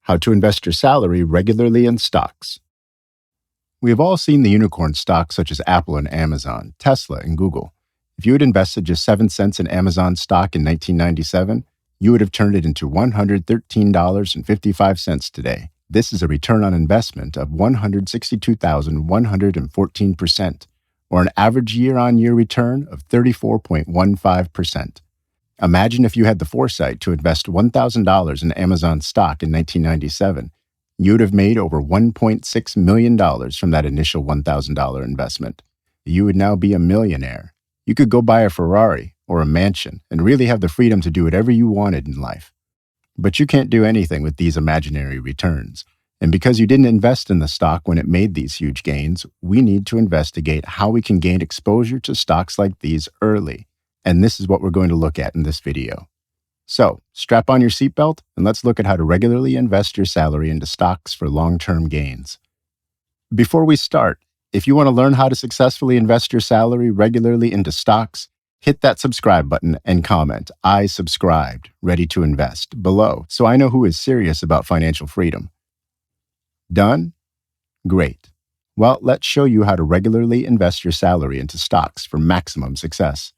how to invest your salary regularly in stocks. We have all seen the unicorn stocks such as Apple and Amazon, Tesla and Google. If you had invested just 7 cents in Amazon stock in 1997, you would have turned it into $113.55 today. This is a return on investment of 162,114%, or an average year-on-year return of 34.15%. Imagine if you had the foresight to invest $1,000 in Amazon stock in 1997. You would have made over $1.6 million from that initial $1,000 investment. You would now be a millionaire. You could go buy a Ferrari or a mansion and really have the freedom to do whatever you wanted in life. But you can't do anything with these imaginary returns. And because you didn't invest in the stock when it made these huge gains, we need to investigate how we can gain exposure to stocks like these early. And this is what we're going to look at in this video. So, strap on your seatbelt and let's look at how to regularly invest your salary into stocks for long-term gains. Before we start, if you want to learn how to successfully invest your salary regularly into stocks, hit that subscribe button and comment, "I subscribed, ready to invest," below so I know who is serious about financial freedom. Done? Great. Well, let's show you how to regularly invest your salary into stocks for maximum success.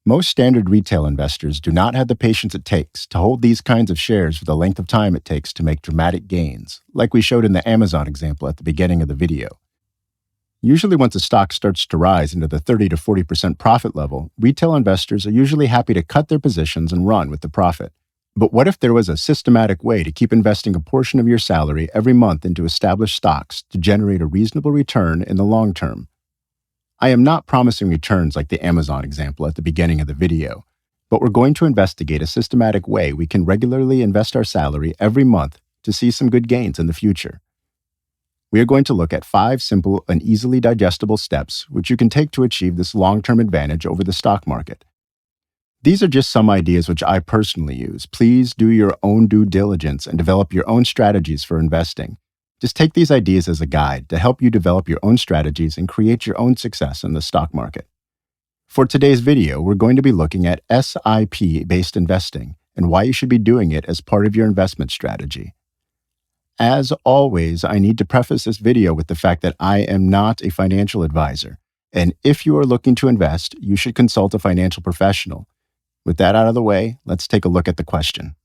Most standard retail investors do not have the patience it takes to hold these kinds of shares for the length of time it takes to make dramatic gains, like we showed in the Amazon example at the beginning of the video. Usually once a stock starts to rise into the 30 to 40% profit level, retail investors are usually happy to cut their positions and run with the profit. But what if there was a systematic way to keep investing a portion of your salary every month into established stocks to generate a reasonable return in the long term? I am not promising returns like the Amazon example at the beginning of the video, but we're going to investigate a systematic way we can regularly invest our salary every month to see some good gains in the future. We are going to look at 5 simple and easily digestible steps which you can take to achieve this long-term advantage over the stock market. These are just some ideas which I personally use. Please do your own due diligence and develop your own strategies for investing. Just take these ideas as a guide to help you develop your own strategies and create your own success in the stock market. For today's video, we're going to be looking at S.I.P-based investing and why you should be doing it as part of your investment strategy. As always, I need to preface this video with the fact that I am not a financial advisor, and if you are looking to invest, you should consult a financial professional. With that out of the way, let's take a look at the question.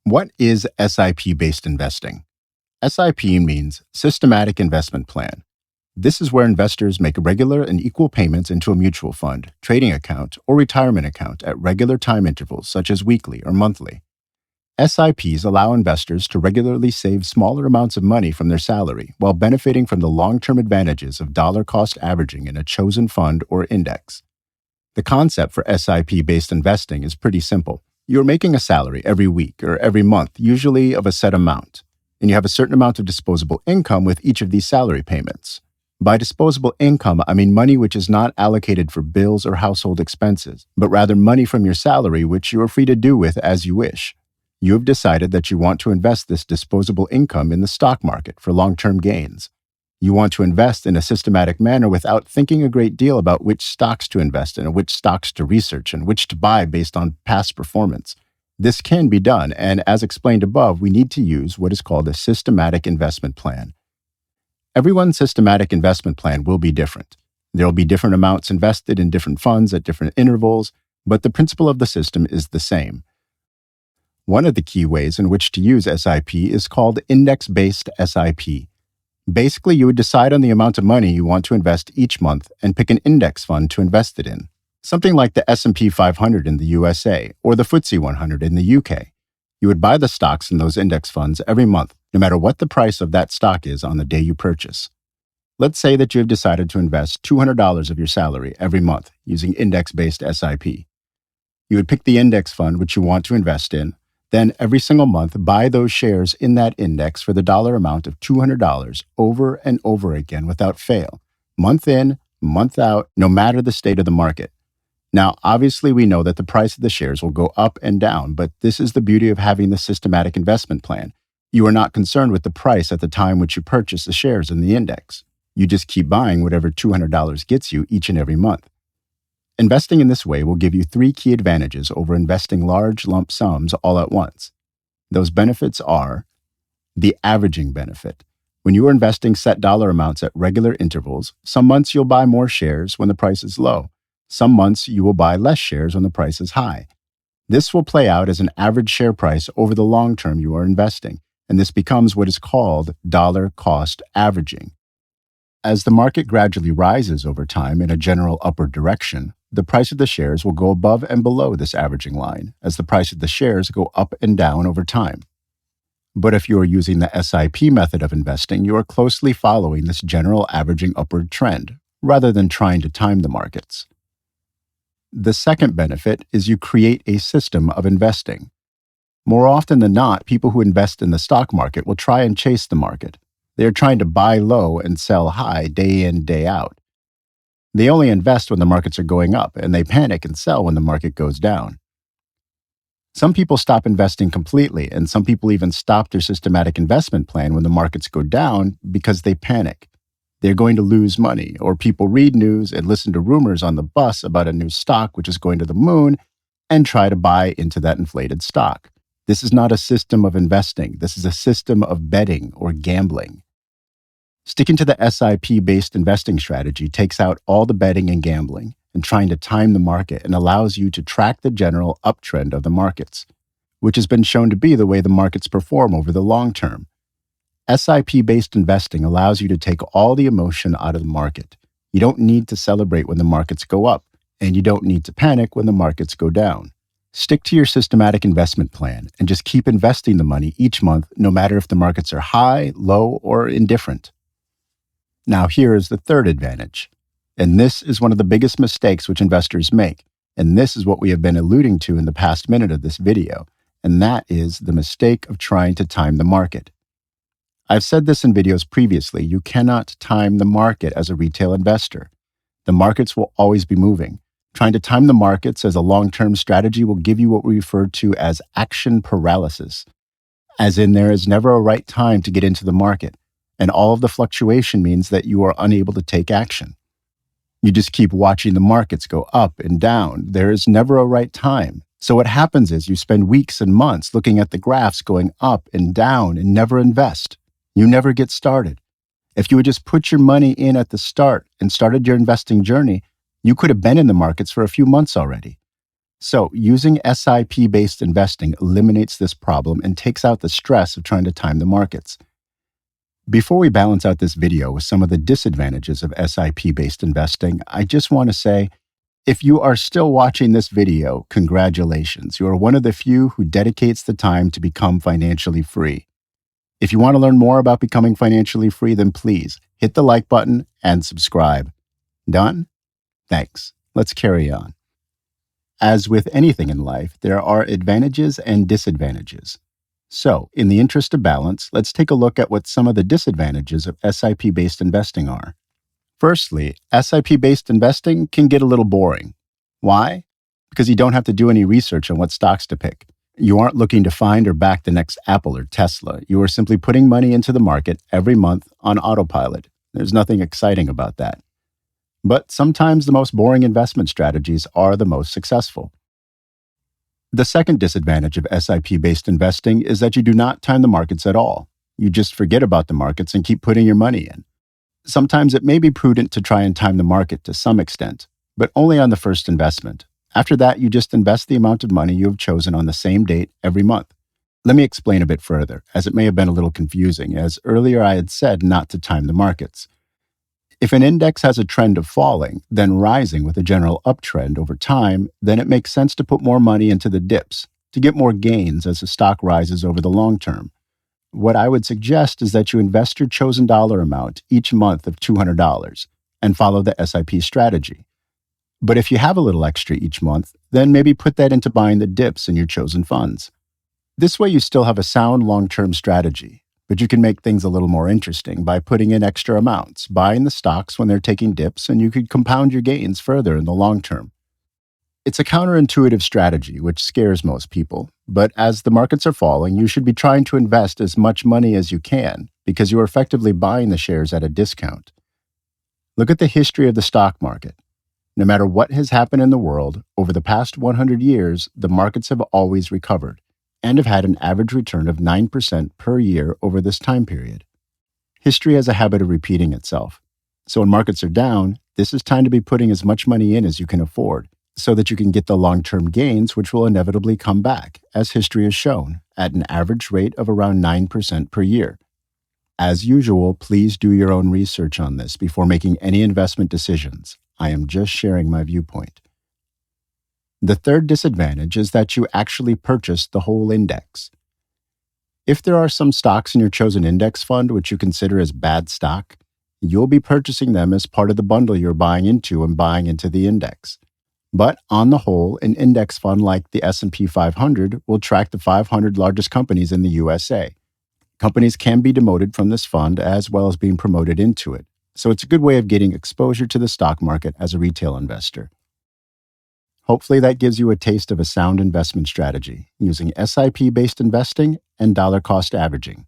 What is S.I.P-based investing? S.I.P means Systematic Investment Plan. This is where investors make regular and equal payments into a mutual fund, trading account, or retirement account at regular time intervals such as weekly or monthly. S.I.Ps allow investors to regularly save smaller amounts of money from their salary while benefiting from the long-term advantages of dollar-cost averaging in a chosen fund or index. The concept for S.I.P-based investing is pretty simple. You're making a salary every week or every month, usually of a set amount, and you have a certain amount of disposable income with each of these salary payments. By disposable income, I mean money which is not allocated for bills or household expenses, but rather money from your salary which you are free to do with as you wish. You have decided that you want to invest this disposable income in the stock market for long-term gains. You want to invest in a systematic manner without thinking a great deal about which stocks to invest in, and which stocks to research, and which to buy based on past performance. This can be done, and as explained above, we need to use what is called a systematic investment plan. Everyone's systematic investment plan will be different. There will be different amounts invested in different funds at different intervals, but the principle of the system is the same. One of the key ways in which to use S.I.P is called index-based S.I.P. Basically, you would decide on the amount of money you want to invest each month and pick an index fund to invest it in. Something like the S&P 500 in the USA or the FTSE 100 in the UK. You would buy the stocks in those index funds every month, no matter what the price of that stock is on the day you purchase. Let's say that you have decided to invest $200 of your salary every month using index-based S.I.P. You would pick the index fund which you want to invest in, then every single month buy those shares in that index for the dollar amount of $200 over and over again without fail, month in, month out, no matter the state of the market. Now, obviously, we know that the price of the shares will go up and down, but this is the beauty of having the systematic investment plan. You are not concerned with the price at the time which you purchase the shares in the index. You just keep buying whatever $200 gets you each and every month. Investing in this way will give you 3 key advantages over investing large lump sums all at once. Those benefits are the averaging benefit. When you are investing set dollar amounts at regular intervals, some months you'll buy more shares when the price is low. Some months you will buy less shares when the price is high. This will play out as an average share price over the long term you are investing, and this becomes what is called dollar cost averaging. As the market gradually rises over time in a general upward direction, the price of the shares will go above and below this averaging line as the price of the shares go up and down over time. But if you are using the S.I.P method of investing, you are closely following this general averaging upward trend rather than trying to time the markets. The second benefit is you create a system of investing. More often than not, people who invest in the stock market will try and chase the market. They are trying to buy low and sell high day in, day out. They only invest when the markets are going up, and they panic and sell when the market goes down. Some people stop investing completely, and some people even stop their systematic investment plan when the markets go down because they panic. They're going to lose money, or people read news and listen to rumors on the bus about a new stock which is going to the moon and try to buy into that inflated stock. This is not a system of investing. This is a system of betting or gambling. Sticking to the S.I.P-based investing strategy takes out all the betting and gambling and trying to time the market and allows you to track the general uptrend of the markets, which has been shown to be the way the markets perform over the long term. S.I.P-based investing allows you to take all the emotion out of the market. You don't need to celebrate when the markets go up, and you don't need to panic when the markets go down. Stick to your systematic investment plan and just keep investing the money each month, no matter if the markets are high, low, or indifferent. Now, here is the third advantage. And this is one of the biggest mistakes which investors make. And this is what we have been alluding to in the past minute of this video. And that is the mistake of trying to time the market. I've said this in videos previously. You cannot time the market as a retail investor. The markets will always be moving. Trying to time the markets as a long-term strategy will give you what we refer to as action paralysis. As in, there is never a right time to get into the market. And all of the fluctuation means that you are unable to take action. You just keep watching the markets go up and down. There is never a right time. So what happens is you spend weeks and months looking at the graphs going up and down and never invest. You never get started. If you would just put your money in at the start and started your investing journey, you could have been in the markets for a few months already. So using S.I.P-based investing eliminates this problem and takes out the stress of trying to time the markets. Before we balance out this video with some of the disadvantages of S.I.P-based investing, I just want to say, if you are still watching this video, congratulations. You are one of the few who dedicates the time to become financially free. If you want to learn more about becoming financially free, then please hit the like button and subscribe. Done? Thanks. Let's carry on. As with anything in life, there are advantages and disadvantages. So, in the interest of balance, let's take a look at what some of the disadvantages of S.I.P-based investing are. Firstly, S.I.P-based investing can get a little boring. Why? Because you don't have to do any research on what stocks to pick. You aren't looking to find or back the next Apple or Tesla. You are simply putting money into the market every month on autopilot. There's nothing exciting about that. But sometimes the most boring investment strategies are the most successful. The second disadvantage of S.I.P-based investing is that you do not time the markets at all. You just forget about the markets and keep putting your money in. Sometimes it may be prudent to try and time the market to some extent, but only on the first investment. After that, you just invest the amount of money you have chosen on the same date every month. Let me explain a bit further, as it may have been a little confusing, as earlier I had said not to time the markets. If an index has a trend of falling, then rising with a general uptrend over time, then it makes sense to put more money into the dips to get more gains as the stock rises over the long term. What I would suggest is that you invest your chosen dollar amount each month of $200 and follow the S.I.P strategy. But if you have a little extra each month, then maybe put that into buying the dips in your chosen funds. This way you still have a sound long-term strategy, but you can make things a little more interesting by putting in extra amounts, buying the stocks when they're taking dips, and you could compound your gains further in the long term. It's a counterintuitive strategy, which scares most people, but as the markets are falling, you should be trying to invest as much money as you can because you are effectively buying the shares at a discount. Look at the history of the stock market. No matter what has happened in the world, over the past 100 years, the markets have always recovered, and have had an average return of 9% per year over this time period. History has a habit of repeating itself. So when markets are down, this is time to be putting as much money in as you can afford so that you can get the long-term gains, which will inevitably come back, as history has shown, at an average rate of around 9% per year. As usual, please do your own research on this before making any investment decisions. I am just sharing my viewpoint. The third disadvantage is that you actually purchased the whole index. If there are some stocks in your chosen index fund which you consider as bad stock, you'll be purchasing them as part of the bundle you're buying into and buying into the index. But on the whole, an index fund like the S.I.P 500 will track the 500 largest companies in the USA. Companies can be demoted from this fund as well as being promoted into it, so it's a good way of getting exposure to the stock market as a retail investor. Hopefully that gives you a taste of a sound investment strategy using S.I.P-based investing and dollar cost averaging.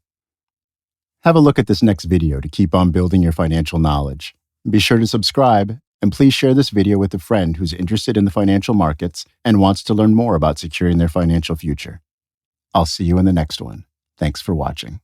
Have a look at this next video to keep on building your financial knowledge. Be sure to subscribe, and please share this video with a friend who's interested in the financial markets and wants to learn more about securing their financial future. I'll see you in the next one. Thanks for watching.